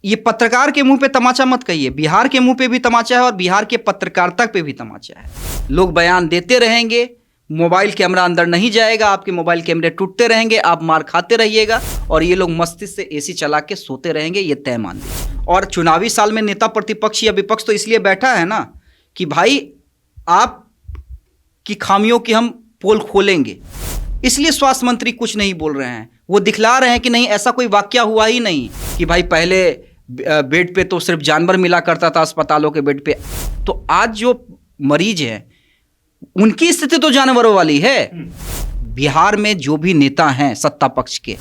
ये पत्रकार के मुंह पे तमाचा मत कहिए। बिहार के मुंह पे भी तमाचा है और बिहार के पत्रकारिता पे भी तमाचा है। लोग बयान देते रहेंगे, मोबाइल कैमरा अंदर नहीं जाएगा, आपके मोबाइल कैमरे टूटते रहेंगे, आप मार खाते रहिएगा और ये लोग मस्ती से एसी चला के सोते रहेंगे, ये तय मान लीजिए। और चुनावी साल में नेता प्रतिपक्ष या विपक्ष तो इसलिए बैठा है ना कि भाई आप की खामियों की हम पोल खोलेंगे, इसलिए स्वास्थ्य मंत्री कुछ नहीं बोल रहे हैं। वो दिखला रहे हैं कि नहीं, ऐसा कोई वाकया हुआ ही नहीं कि भाई पहले बेड पे तो सिर्फ जानवर मिला करता था अस्पतालों के बेड पे, तो आज जो मरीज हैं उनकी स्थिति तो जानवरों वाली है। बिहार में जो भी नेता हैं सत्ता पक्ष के,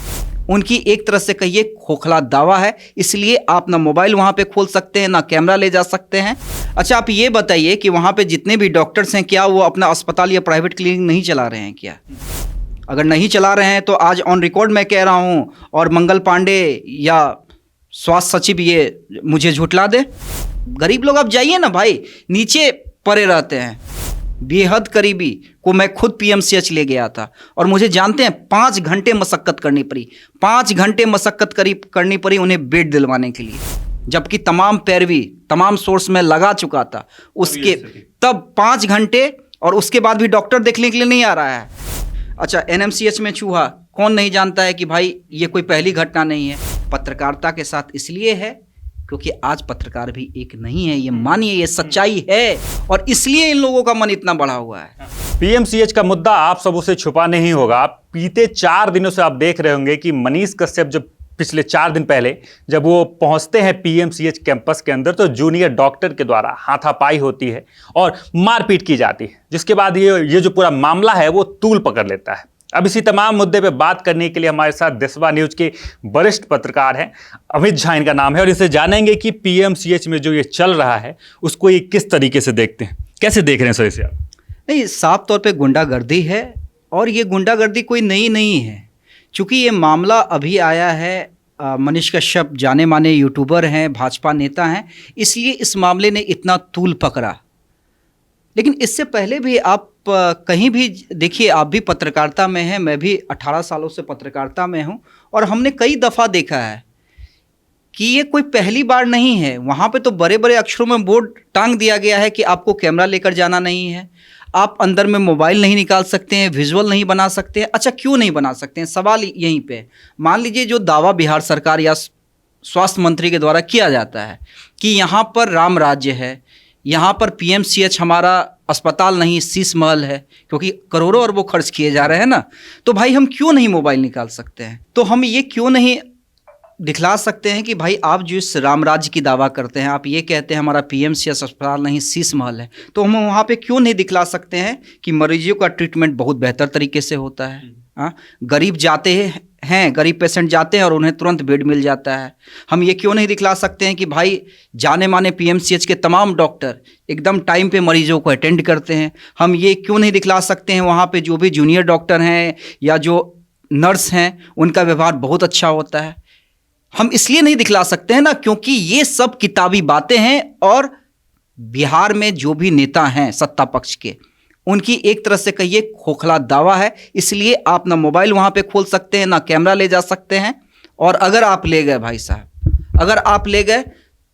उनकी एक तरह से कहिए खोखला दावा है, इसलिए आप ना मोबाइल वहां पे खोल सकते हैं ना कैमरा ले जा सकते हैं। अच्छा, आप ये बताइए कि वहां पे जितने भी डॉक्टर्स हैं, क्या वो अपना अस्पताल या प्राइवेट क्लिनिक नहीं चला रहे हैं क्या? अगर नहीं चला रहे हैं तो आज ऑन रिकॉर्ड मैं कह रहा हूं, और मंगल पांडे या स्वास्थ्य सचिव ये मुझे झुठला दे। गरीब लोग आप जाइए ना भाई, नीचे पड़े रहते हैं। बेहद करीबी को मैं खुद पीएमसीएच ले गया था और मुझे जानते हैं 5 घंटे मशक्कत करनी पड़ी, 5 घंटे मशक्कत करनी पड़ी उन्हें बेड दिलवाने के लिए, जबकि तमाम पैरवी तमाम सोर्स में लगा चुका था उसके, तब 5 घंटे, और उसके बाद भी डॉक्टर देखने के लिए नहीं आ रहा है। अच्छा, एनएमसीएच में चूहा, कौन नहीं जानता है कि भाई ये कोई पहली घटना नहीं है। पत्रकारिता के साथ इसलिए है क्योंकि आज पत्रकार भी एक नहीं है, ये मानिए, ये सच्चाई है, और इसलिए इन लोगों का मन इतना बढ़ा हुआ है। पीएमसीएच का मुद्दा आप सबों से छुपा नहीं होगा। बीते 4 दिनों से आप देख रहे होंगे कि मनीष कश्यप जब पिछले 4 दिन पहले जब वो पहुंचते हैं पीएमसीएच कैंपस के अंदर, तो जूनियर डॉक्टर के द्वारा हाथापाई होती है और मारपीट की जाती है, जिसके बाद ये जो पूरा मामला है वो तूल पकड़ लेता है। अब इसी तमाम मुद्दे पे बात करने के लिए हमारे साथ देशवा न्यूज के वरिष्ठ पत्रकार हैं, अमित झा इनका नाम है, और इसे जानेंगे कि पीएमसीएच में जो ये चल रहा है उसको ये किस तरीके से देखते हैं, कैसे देख रहे हैं सर इसे आप? नहीं, साफ तौर पे गुंडागर्दी है, और ये गुंडागर्दी कोई नई नहीं है। चूँकि ये मामला अभी आया है, मनीष कश्यप जाने माने यूट्यूबर हैं, भाजपा नेता हैं, इसलिए इस मामले ने इतना तूल पकड़ा। लेकिन इससे पहले भी आप कहीं भी देखिए, आप भी पत्रकारिता में हैं, मैं भी 18 सालों से पत्रकारिता में हूं, और हमने कई दफ़ा देखा है कि ये कोई पहली बार नहीं है। वहाँ पे तो बड़े बड़े अक्षरों में बोर्ड टांग दिया गया है कि आपको कैमरा लेकर जाना नहीं है, आप अंदर में मोबाइल नहीं निकाल सकते हैं, विजुअल नहीं बना सकते हैं। अच्छा, क्यों नहीं बना सकते हैं? सवाल यहीं पे। मान लीजिए जो दावा बिहार सरकार या स्वास्थ्य मंत्री के द्वारा किया जाता है कि यहाँ पर राम राज्य है, यहाँ पर पीएमसीएच हमारा अस्पताल नहीं शीश महल है, क्योंकि करोड़ों अरबों खर्च किए जा रहे हैं ना, तो भाई हम क्यों नहीं मोबाइल निकाल सकते हैं? तो हम ये क्यों नहीं दिखला सकते हैं कि भाई आप जो इस राम राज्य की दावा करते हैं, आप ये कहते हैं हमारा पीएमसीएच अस्पताल नहीं शीश महल है, तो हम वहाँ पे क्यों नहीं दिखला सकते हैं कि मरीजों का ट्रीटमेंट बहुत बेहतर तरीके से होता है? हाँ, गरीब जाते हैं, गरीब पेशेंट जाते हैं और उन्हें तुरंत बेड मिल जाता है। हम ये क्यों नहीं दिखला सकते हैं कि भाई जाने माने पीएमसीएच के तमाम डॉक्टर एकदम टाइम पे मरीजों को अटेंड करते हैं? हम ये क्यों नहीं दिखला सकते हैं वहाँ पे जो भी जूनियर डॉक्टर हैं या जो नर्स हैं उनका व्यवहार बहुत अच्छा होता है? हम इसलिए नहीं दिखला सकते हैं ना क्योंकि ये सब किताबी बातें हैं, और बिहार में जो भी नेता हैं सत्ता पक्ष के, उनकी एक तरह से कहिए खोखला दावा है, इसलिए आप ना मोबाइल वहाँ पे खोल सकते हैं ना कैमरा ले जा सकते हैं। और अगर आप ले गए भाई साहब, अगर आप ले गए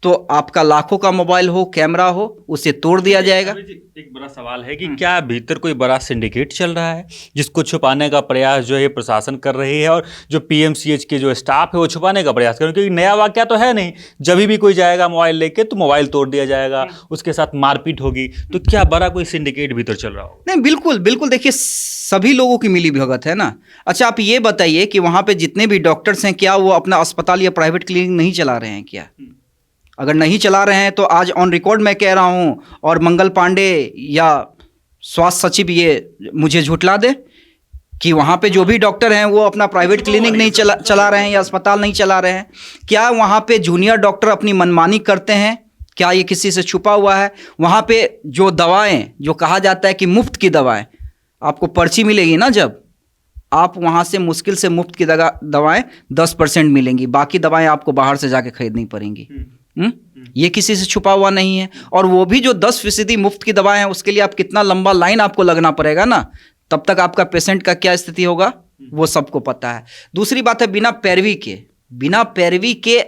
तो आपका लाखों का मोबाइल हो, कैमरा हो, उसे तोड़ दिया जाएगा। एक बड़ा सवाल है कि क्या भीतर कोई बड़ा सिंडिकेट चल रहा है जिसको छुपाने का प्रयास जो है प्रशासन कर रही है, और जो पीएमसीएच के जो स्टाफ है वो छुपाने का प्रयास कर रहे हैं? क्योंकि नया वाकया तो है नहीं, जब भी कोई जाएगा मोबाइल लेके तो मोबाइल तोड़ दिया जाएगा, उसके साथ मारपीट होगी, तो क्या बड़ा कोई सिंडिकेट भीतर चल रहा हो? नहीं, बिल्कुल बिल्कुल, देखिए सभी लोगों की मिली भगत है ना। अच्छा, आप ये बताइए कि वहाँ पे जितने भी डॉक्टर्स हैं, क्या वो अपना अस्पताल या प्राइवेट क्लिनिक नहीं चला रहे हैं क्या? अगर नहीं चला रहे हैं तो आज ऑन रिकॉर्ड मैं कह रहा हूं, और मंगल पांडे या स्वास्थ्य सचिव ये मुझे झुठला दे कि वहाँ पे जो भी डॉक्टर हैं वो अपना प्राइवेट क्लिनिक नहीं चला रहे हैं या अस्पताल नहीं चला रहे हैं। क्या वहाँ पे जूनियर डॉक्टर अपनी मनमानी करते हैं? क्या ये किसी से छुपा हुआ है? वहाँ पे जो दवाएं, जो कहा जाता है कि मुफ्त की दवाएं, आपको पर्ची मिलेगी ना, जब आप वहाँ से मुश्किल से मुफ्त की दवाएं 10% मिलेंगी, बाकी दवाएं आपको बाहर से जाके खरीदनी पड़ेंगी। ये किसी से छुपा हुआ नहीं है। और वो भी जो 10% मुफ्त की दवाएं हैं, उसके लिए आप कितना लंबा लाइन आपको लगना पड़ेगा ना, तब तक आपका पेशेंट का क्या स्थिति होगा वो सबको पता है। दूसरी बात है, बिना पैरवी के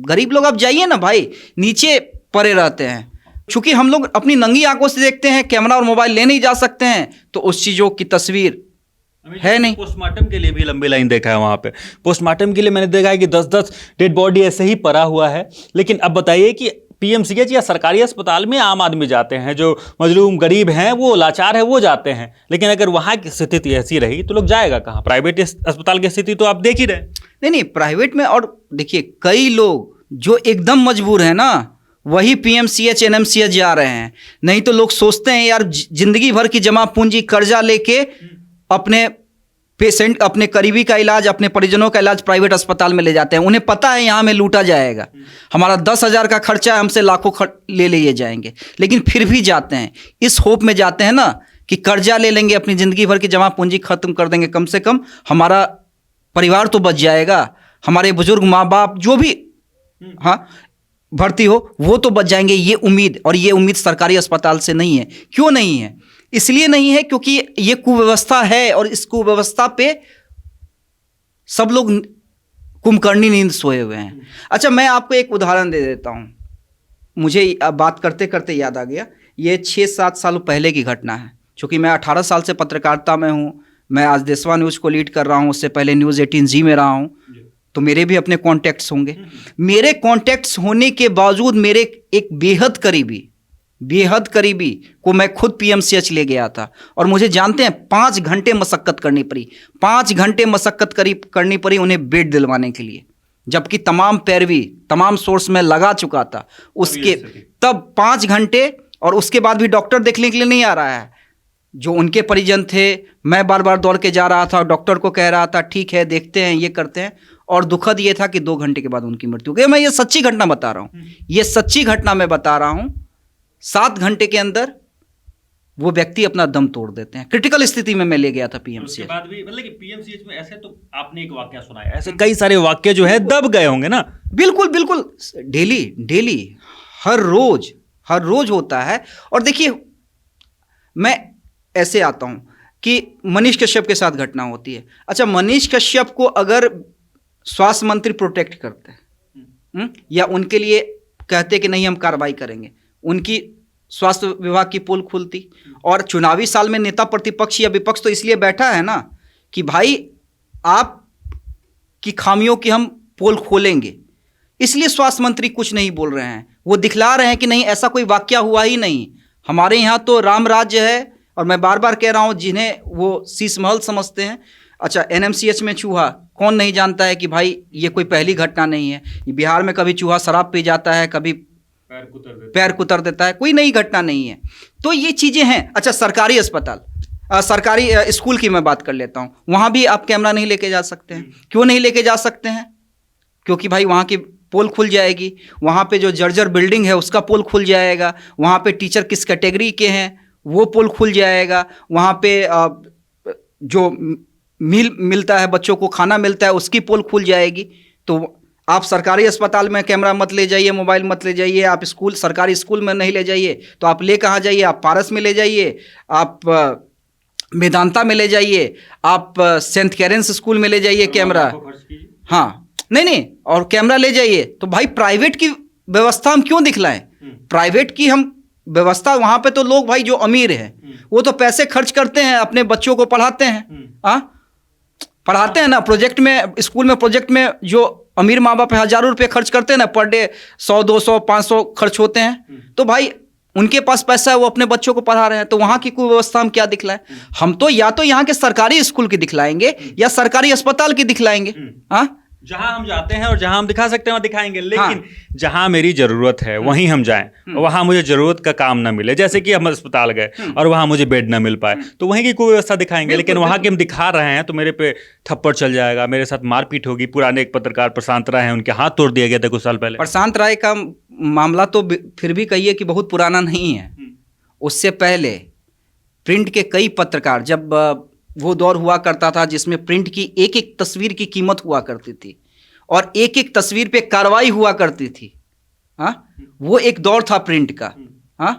गरीब लोग आप जाइए ना भाई, नीचे पड़े रहते हैं। चूंकि हम लोग अपनी नंगी आंखों से देखते हैं, कैमरा और मोबाइल ले नहीं जा सकते हैं, तो उस चीज़ों की तस्वीर है नहीं। पोस्टमार्टम के लिए भी लंबी लाइन देखा है वहां पे। पोस्टमार्टम के लिए मैंने देखा है कि 10-10 डेड बॉडी ऐसे ही पड़ा हुआ है। लेकिन अब बताइए कि पीएमसीएच या सरकारी अस्पताल में आम आदमी जाते हैं, जो मजलूम गरीब हैं, वो लाचार है, वो जाते हैं। लेकिन अगर वहां की स्थिति ऐसी रही तो लोग जाएगा कहाँ? प्राइवेट अस्पताल की स्थिति तो आप देख ही रहे हैं। नहीं, प्राइवेट में। और देखिए, कई लोग जो एकदम मजबूर है ना, वही पीएमसीएच एनएमसीएच जा रहे हैं। नहीं तो लोग सोचते हैं यार, जिंदगी भर की जमा पूंजी कर्जा लेके अपने पेशेंट, अपने करीबी का इलाज, अपने परिजनों का इलाज प्राइवेट अस्पताल में ले जाते हैं। उन्हें पता है यहाँ में लूटा जाएगा, हमारा 10,000 का खर्चा है, हमसे लाखों ले लिए जाएंगे। लेकिन फिर भी जाते हैं, इस होप में जाते हैं ना कि कर्जा ले लेंगे, अपनी ज़िंदगी भर की जमा पूंजी खत्म कर देंगे, कम से कम हमारा परिवार तो बच जाएगा, हमारे बुजुर्ग माँ बाप जो भी हाँ भर्ती हो वो तो बच जाएंगे। ये उम्मीद, और ये उम्मीद सरकारी अस्पताल से नहीं है। क्यों नहीं है? इसलिए नहीं है क्योंकि ये कुव्यवस्था है, और इस कुव्यवस्था पे सब लोग कुंभकर्णी नींद सोए हुए हैं। अच्छा, मैं आपको एक उदाहरण दे देता हूँ, मुझे बात करते करते याद आ गया। ये 6-7 साल पहले की घटना है। चूँकि मैं 18 साल से पत्रकारिता में हूँ, मैं आज देशवा न्यूज़ को लीड कर रहा हूँ, उससे पहले न्यूज़ 18G में रहा हूँ, तो मेरे भी अपने कॉन्टैक्ट्स होंगे। मेरे कॉन्टैक्ट्स होने के बावजूद मेरे एक बेहद करीबी को मैं खुद पीएमसीएच ले गया था, और मुझे जानते हैं 5 घंटे मशक्कत करनी पड़ी, 5 घंटे मशक्कत करनी पड़ी उन्हें बेड दिलवाने के लिए, जबकि तमाम पैरवी, तमाम सोर्स में लगा चुका था उसके, तब 5 घंटे। और उसके बाद भी डॉक्टर देखने के लिए नहीं आ रहा है। जो उनके परिजन थे, मैं बार बार दौड़ के जा रहा था, डॉक्टर को कह रहा था ठीक है देखते हैं, ये करते हैं। और दुखद ये था कि 2 घंटे के बाद उनकी मृत्यु हो गई। मैं ये सच्ची घटना बता रहा हूँ, ये सच्ची घटना मैं बता रहा हूँ। 7 घंटे के अंदर वो व्यक्ति अपना दम तोड़ देते हैं। क्रिटिकल स्थिति में मैं ले गया था पीएमसीएच। उसके बाद भी मतलब कि पीएमसीएच में ऐसे, तो आपने एक वाकया सुना है, ऐसे कई सारे वाकये जो है दब गए होंगे ना? बिल्कुल बिल्कुल, डेली हर रोज होता है। और देखिए, मैं ऐसे आता हूं कि मनीष कश्यप के साथ घटना होती है। अच्छा, मनीष कश्यप को अगर स्वास्थ्य मंत्री प्रोटेक्ट करते हैं या उनके लिए कहते कि नहीं हम कार्रवाई करेंगे, उनकी स्वास्थ्य विभाग की पोल खुलती। और चुनावी साल में नेता प्रतिपक्ष या विपक्ष तो इसलिए बैठा है ना कि भाई आप की खामियों की हम पोल खोलेंगे, इसलिए स्वास्थ्य मंत्री कुछ नहीं बोल रहे हैं। वो दिखला रहे हैं कि नहीं ऐसा कोई वाकया हुआ ही नहीं, हमारे यहाँ तो राम राज्य है। और मैं बार बार कह रहा हूँ, जिन्हें वो शीश महल समझते हैं, अच्छा एनएमसीएच में चूहा कौन नहीं जानता है कि भाई ये कोई पहली घटना नहीं है। बिहार में कभी चूहा शराब पी जाता है, कभी पैर कुतर देता है, कोई नई घटना नहीं है। तो ये चीज़ें हैं। अच्छा, सरकारी अस्पताल, सरकारी स्कूल की मैं बात कर लेता हूँ, वहाँ भी आप कैमरा नहीं लेके जा सकते हैं। क्यों नहीं लेके जा सकते हैं? क्योंकि भाई वहाँ की पोल खुल जाएगी, वहाँ पे जो जर्जर बिल्डिंग है उसका पोल खुल जाएगा, वहाँ पे टीचर किस कैटेगरी के हैं वो पोल खुल जाएगा, वहाँ पे जो मील मिलता है, बच्चों को खाना मिलता है, उसकी पोल खुल जाएगी। तो आप सरकारी अस्पताल में कैमरा मत ले जाइए, मोबाइल मत ले जाइए, आप स्कूल, सरकारी स्कूल में नहीं ले जाइए, तो आप ले कहाँ जाइए? आप पारस में ले जाइए, आप मेदांता में ले जाइए, आप सेंट कैरेंस स्कूल में ले जाइए कैमरा। हाँ, नहीं, और कैमरा ले जाइए। तो भाई प्राइवेट की व्यवस्था हम क्यों दिखलाएं? प्राइवेट की हम व्यवस्था, वहाँ पे तो लोग भाई जो अमीर हैं वो तो पैसे खर्च करते हैं, अपने बच्चों को पढ़ाते हैं, पढ़ाते हैं ना। प्रोजेक्ट में, स्कूल में प्रोजेक्ट में जो अमीर माँ बाप हज़ारों रुपये खर्च करते हैं ना, पर डे 100, 200, 500 खर्च होते हैं। तो भाई उनके पास पैसा है, वो अपने बच्चों को पढ़ा रहे हैं, तो वहाँ की कोई व्यवस्था हम क्या दिखलाएं? हम तो या तो यहाँ के सरकारी स्कूल की दिखलाएंगे या सरकारी अस्पताल की दिखलाएंगे। जहां हम जाते हैं और जहां हम दिखा सकते हैं वहां दिखाएंगे। लेकिन जहां मेरी जरूरत है वहीं हम जाएं, वहां मुझे जरूरत का काम ना मिले, जैसे कि हम अस्पताल गए और वहां मुझे बेड ना मिल पाए, तो वहीं की कोई व्यवस्था दिखाएंगे। लेकिन वहां की हम दिखा रहे हैं तो मेरे पे थप्पड़ चल जाएगा, मेरे साथ मारपीट होगी। पुराने एक पत्रकार प्रशांत राय हैं, उनके हाथ तोड़ दिया गया था कुछ साल पहले। प्रशांत राय का मामला तो फिर भी कहिए कि बहुत पुराना नहीं है। उससे पहले प्रिंट के कई पत्रकार, जब वो दौर हुआ करता था जिसमें प्रिंट की एक एक तस्वीर की कीमत हुआ करती थी और एक एक तस्वीर पे कार्रवाई हुआ करती थी। हाँ, वो एक दौर था प्रिंट का। हाँ,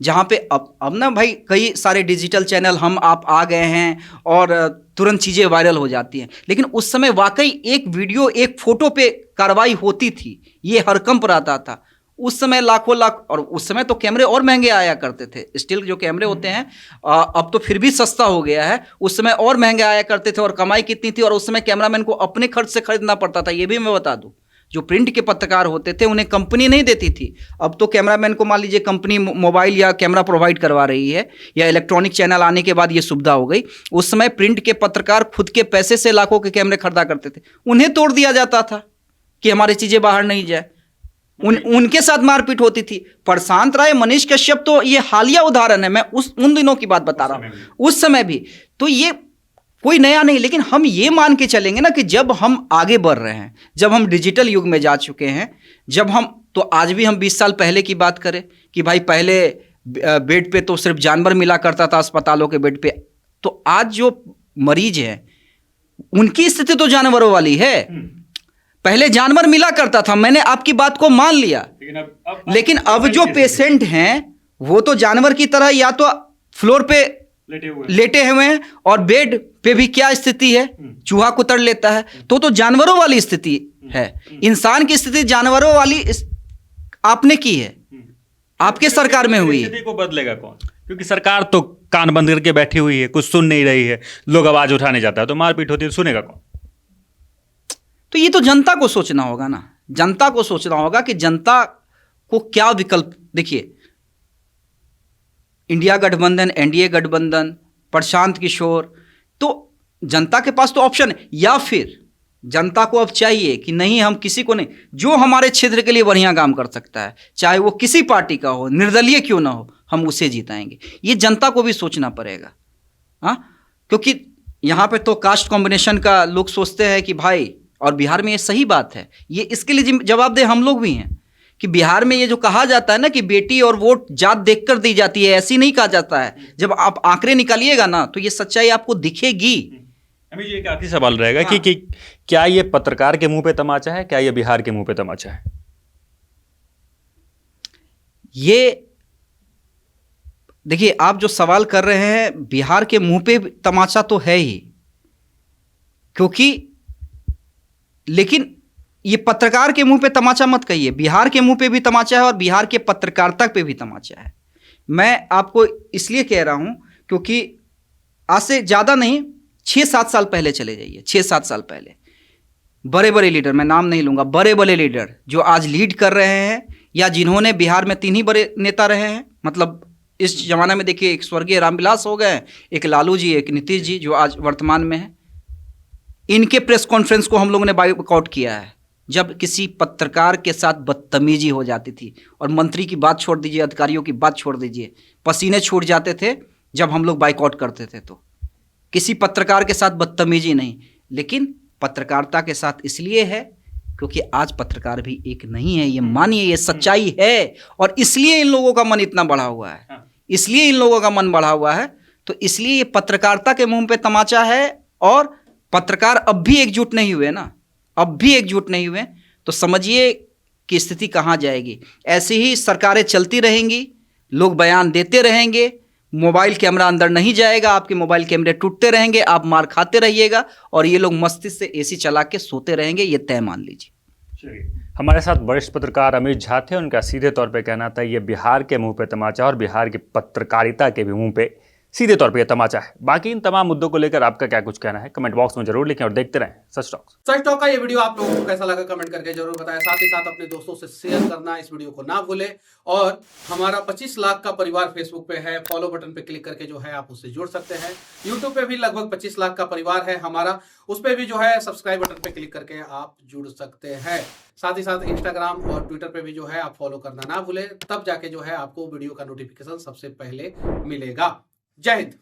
जहाँ पे अब ना भाई कई सारे डिजिटल चैनल हम आप आ गए हैं और तुरंत चीज़ें वायरल हो जाती हैं, लेकिन उस समय वाकई एक वीडियो एक फोटो पे कार्रवाई होती थी, ये हरकंप रहता था उस समय लाखों लाख। और उस समय तो कैमरे और महंगे आया करते थे, स्टिल जो कैमरे होते हैं अब तो फिर भी सस्ता हो गया है, उस समय और महंगे आया करते थे और कमाई कितनी थी, और उस समय कैमरामैन को अपने खर्च से खरीदना पड़ता था। ये भी मैं बता दूं, जो प्रिंट के पत्रकार होते थे उन्हें कंपनी नहीं देती थी। अब तो कैमरामैन को मान लीजिए कंपनी मोबाइल या कैमरा प्रोवाइड करवा रही है, या इलेक्ट्रॉनिक चैनल आने के बाद ये सुविधा हो गई। उस समय प्रिंट के पत्रकार खुद के पैसे से लाखों के कैमरे खरीदा करते थे, उन्हें तोड़ दिया जाता था कि हमारी चीजें बाहर नहीं जाए, उनके साथ मारपीट होती थी। प्रशांत राय, मनीष कश्यप तो ये हालिया उदाहरण है, मैं उन दिनों की बात बता रहा हूं, उस समय भी। तो ये कोई नया नहीं, लेकिन हम ये मान के चलेंगे ना कि जब हम आगे बढ़ रहे हैं, जब हम डिजिटल युग में जा चुके हैं, जब हम तो आज भी हम 20 साल पहले की बात करें कि भाई पहले बेड पे तो सिर्फ जानवर मिला करता था, अस्पतालों के बेड पे, तो आज जो मरीज हैं उनकी स्थिति तो जानवरों वाली है। पहले जानवर मिला करता था, मैंने आपकी बात को मान लिया, लेकिन अब जो पेशेंट हैं वो तो जानवर की तरह या तो फ्लोर पे लेटे हुए हैं, और बेड पे भी क्या स्थिति है, चूहा कुतर लेता है, तो जानवरों वाली स्थिति है। इंसान की स्थिति जानवरों वाली आपने की है, आपके सरकार में हुई है। स्थिति को बदलेगा कौन? क्योंकि सरकार तो कान बंद करके बैठी हुई है, कुछ सुन नहीं रही है, लोग आवाज उठाने जाता है तो मारपीट होती है, तो सुनेगा कौन? तो ये तो जनता को सोचना होगा ना, जनता को सोचना होगा कि जनता को क्या विकल्प। देखिए, इंडिया गठबंधन, एनडीए गठबंधन, प्रशांत किशोर, तो जनता के पास तो ऑप्शन है। या फिर जनता को अब चाहिए कि नहीं, हम किसी को नहीं, जो हमारे क्षेत्र के लिए बढ़िया काम कर सकता है, चाहे वो किसी पार्टी का हो, निर्दलीय क्यों ना हो, हम उसे जिताएंगे। ये जनता को भी सोचना पड़ेगा। हाँ, क्योंकि यहाँ पे तो कास्ट कॉम्बिनेशन का लोग सोचते हैं कि भाई, और बिहार में ये सही बात है, ये इसके लिए जवाबदेह हम लोग भी हैं कि बिहार में ये जो कहा जाता है ना कि बेटी और वोट जात देखकर दी जाती है, ऐसी नहीं कहा जाता है। जब आप आंकड़े निकालिएगा ना तो ये सच्चाई आपको दिखेगी। अभी ये एक आखिरी सवाल रहेगा कि क्या ये पत्रकार के मुंह पे तमाचा है, क्या ये बिहार के मुंह पे तमाचा है? ये देखिए, आप जो सवाल कर रहे हैं, बिहार के मुंह पे तमाचा तो है ही, क्योंकि, लेकिन ये पत्रकार के मुंह पे तमाचा मत कहिए, बिहार के मुंह पे भी तमाचा है और बिहार के पत्रकारिता पे भी तमाचा है। मैं आपको इसलिए कह रहा हूं क्योंकि आज से ज़्यादा नहीं, 6-7 साल पहले चले जाइए, 6-7 साल पहले बड़े बड़े लीडर, मैं नाम नहीं लूँगा, बड़े बड़े लीडर जो आज लीड कर रहे हैं या जिन्होंने बिहार में 3 ही बड़े नेता रहे हैं, मतलब इस जमाना में देखिए, एक स्वर्गीय रामविलास हो गए, एक लालू जी, एक नीतीश जी जो आज वर्तमान में है, इनके प्रेस कॉन्फ्रेंस को हम लोगों ने बाइकआउट किया है। जब किसी पत्रकार के साथ बदतमीजी हो जाती थी, और मंत्री की बात छोड़ दीजिए, अधिकारियों की बात छोड़ दीजिए, पसीने छूट जाते थे जब हम लोग बाइकआउट करते थे। तो किसी पत्रकार के साथ बदतमीजी नहीं, लेकिन पत्रकारिता के साथ इसलिए है क्योंकि आज पत्रकार भी एक नहीं है, ये मानिए, ये सच्चाई है, और इसलिए इन लोगों का मन इतना बढ़ा हुआ है, इसलिए इन लोगों का मन बढ़ा हुआ है। तो इसलिए ये पत्रकारिता के मुंह पे तमाचा है, और पत्रकार अब भी एकजुट नहीं हुए ना, अब भी एकजुट नहीं हुए, तो समझिए कि स्थिति कहाँ जाएगी। ऐसी ही सरकारें चलती रहेंगी, लोग बयान देते रहेंगे, मोबाइल कैमरा अंदर नहीं जाएगा, आपके मोबाइल कैमरे टूटते रहेंगे, आप मार खाते रहिएगा, और ये लोग मस्ती से एसी चला के सोते रहेंगे, ये तय मान लीजिए। हमारे साथ वरिष्ठ पत्रकार अमित झा थे, उनका सीधे तौर पे कहना था ये बिहार के मुंह पे तमाचा और बिहार की पत्रकारिता के भी मुंह पे सीधे तौर पे ये तमाचा है। बाकी इन तमाम मुद्दों को लेकर आपका क्या कुछ कहना है, कमेंट बॉक्स में जरूर लिखें और देखते रहें सच टॉक। सच टॉक का ये वीडियो आप लोगों को कैसा लगा कमेंट करके जरूर बताएं। साथ ही साथ अपने दोस्तों से शेयर करना इस वीडियो को ना भूलें, और हमारा 25 लाख का परिवार फेसबुक पे है, फॉलो बटन पे क्लिक करके जो है आप उससे जुड़ सकते हैं। यूट्यूब पे भी लगभग 25 लाख का परिवार है हमारा, उस पर भी जो है सब्सक्राइब बटन पे क्लिक करके आप जुड़ सकते हैं। साथ ही साथ इंस्टाग्राम और ट्विटर पे भी जो है आप फॉलो करना ना भूलें, तब जाके जो है आपको वीडियो का नोटिफिकेशन सबसे पहले मिलेगा। जय हिंद।